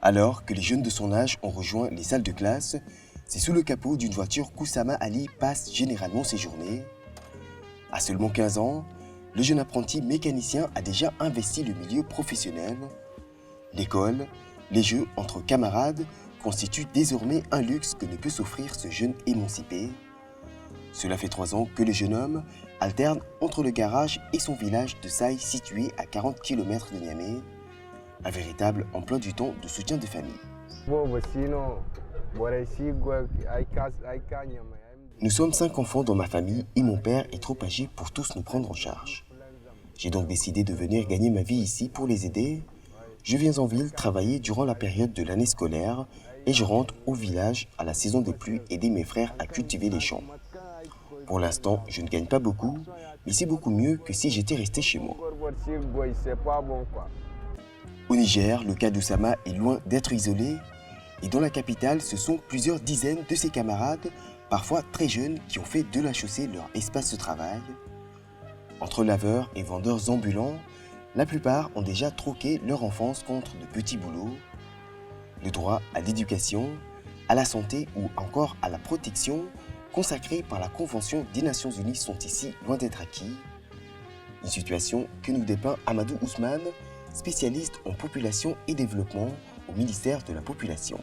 Alors que les jeunes de son âge ont rejoint les salles de classe, c'est sous le capot d'une voiture qu'Oussama Ali passe généralement ses journées. À seulement 15 ans, le jeune apprenti mécanicien a déjà investi le milieu professionnel. L'école, les jeux entre camarades constituent désormais un luxe que ne peut s'offrir ce jeune émancipé. Cela fait 3 ans que le jeune homme alterne entre le garage et son village de Saï situé à 40 km de Niamey, un véritable emploi du temps de soutien de famille. Nous sommes 5 enfants dans ma famille et mon père est trop âgé pour tous nous prendre en charge. J'ai donc décidé de venir gagner ma vie ici pour les aider. Je viens en ville travailler durant la période de l'année scolaire et je rentre au village à la saison des pluies aider mes frères à cultiver les champs. Pour l'instant, je ne gagne pas beaucoup, mais c'est beaucoup mieux que si j'étais resté chez moi. Au Niger, le cas d'Oussama est loin d'être isolé et dans la capitale, ce sont plusieurs dizaines de ses camarades, parfois très jeunes, qui ont fait de la chaussée leur espace de travail. Entre laveurs et vendeurs ambulants, la plupart ont déjà troqué leur enfance contre de petits boulots. Le droit à l'éducation, à la santé ou encore à la protection consacrés par la Convention des Nations Unies sont ici loin d'être acquis. Une situation que nous dépeint Amadou Ousmane, spécialiste en population et développement au ministère de la Population.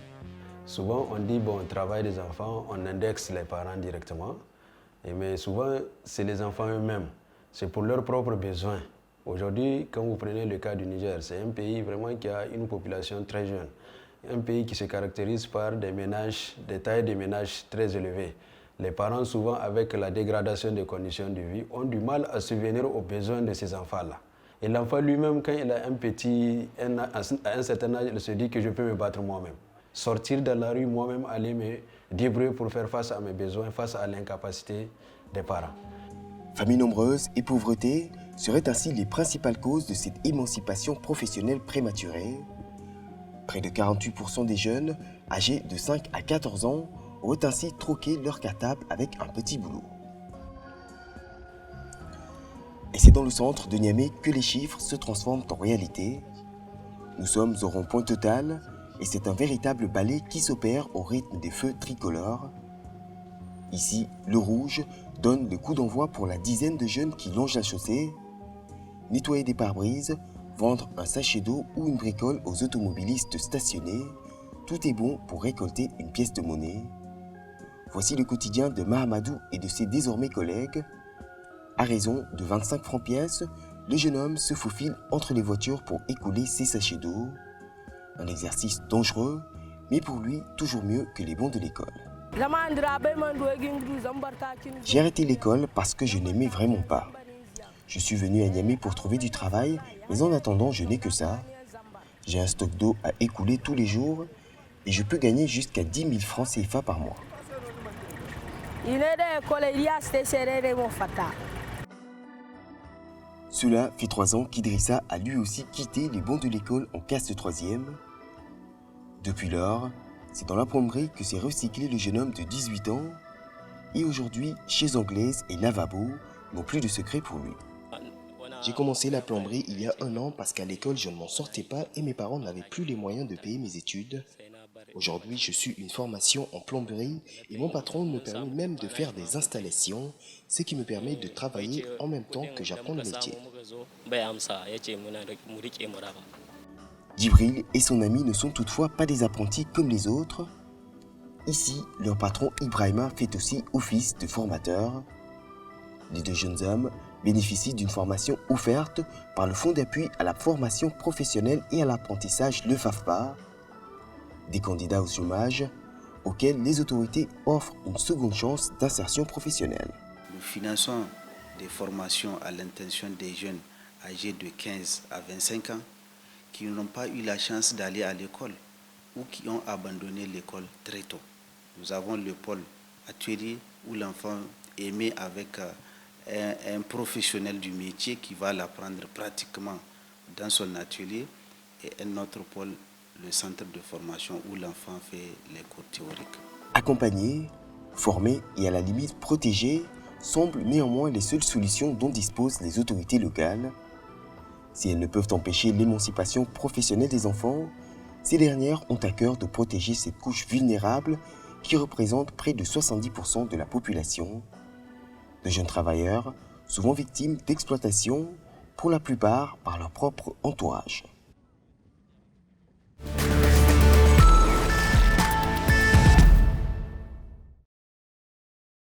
Souvent on dit bon, travail des enfants, on indexe les parents directement, mais souvent c'est les enfants eux-mêmes, c'est pour leurs propres besoins. Aujourd'hui, quand vous prenez le cas du Niger, c'est un pays vraiment qui a une population très jeune, un pays qui se caractérise par des tailles de ménages très élevées. Les parents, souvent avec la dégradation des conditions de vie, ont du mal à subvenir aux besoins de ces enfants-là. Et l'enfant lui-même, quand il a à un certain âge, il se dit que je peux me battre moi-même. Sortir dans la rue, moi-même, aller me débrouiller pour faire face à mes besoins, face à l'incapacité des parents. Famille nombreuse et pauvreté seraient ainsi les principales causes de cette émancipation professionnelle prématurée. Près de 48% des jeunes âgés de 5 à 14 ans auraient ainsi troqué leur cartable avec un petit boulot. Et c'est dans le centre de Niamey que les chiffres se transforment en réalité. Nous sommes au rond-point total et c'est un véritable ballet qui s'opère au rythme des feux tricolores. Ici, le rouge donne le coup d'envoi pour la dizaine de jeunes qui longent la chaussée. Nettoyer des pare-brises, vendre un sachet d'eau ou une bricole aux automobilistes stationnés, tout est bon pour récolter une pièce de monnaie. Voici le quotidien de Mahamadou et de ses désormais collègues. À raison de 25 francs pièce, le jeune homme se faufile entre les voitures pour écouler ses sachets d'eau. Un exercice dangereux, mais pour lui toujours mieux que les bons de l'école. J'ai arrêté l'école parce que je n'aimais vraiment pas. Je suis venu à Niamey pour trouver du travail, mais en attendant, je n'ai que ça. J'ai un stock d'eau à écouler tous les jours et je peux gagner jusqu'à 10 000 francs CFA par mois. Cela fait 3 ans qu'Idrissa a lui aussi quitté les bancs de l'école en classe de 3e. Depuis lors, c'est dans la plomberie que s'est recyclé le jeune homme de 18 ans. Et aujourd'hui, chez Anglaise et Lavabo n'ont plus de secret pour lui. J'ai commencé la plomberie il y a 1 an parce qu'à l'école je ne m'en sortais pas et mes parents n'avaient plus les moyens de payer mes études. Aujourd'hui, je suis une formation en plomberie et mon patron me permet même de faire des installations, ce qui me permet de travailler en même temps que j'apprends le métier. Djibril et son ami ne sont toutefois pas des apprentis comme les autres. Ici, leur patron Ibrahima fait aussi office de formateur. Les 2 jeunes hommes bénéficient d'une formation offerte par le Fonds d'appui à la formation professionnelle et à l'apprentissage, le FAFPA, des candidats au chômage auxquels les autorités offrent une seconde chance d'insertion professionnelle. Nous finançons des formations à l'intention des jeunes âgés de 15 à 25 ans qui n'ont pas eu la chance d'aller à l'école ou qui ont abandonné l'école très tôt. Nous avons le pôle atelier où l'enfant est mis avec un professionnel du métier qui va l'apprendre pratiquement dans son atelier et un autre pôle, le centre de formation où l'enfant fait les cours théoriques. Accompagner, former et à la limite protéger semblent néanmoins les seules solutions dont disposent les autorités locales. Si elles ne peuvent empêcher l'émancipation professionnelle des enfants, Ces dernières ont à cœur de protéger cette couche vulnérable qui représente près de 70% de la population, de jeunes travailleurs souvent victimes d'exploitation, pour la plupart par leur propre entourage.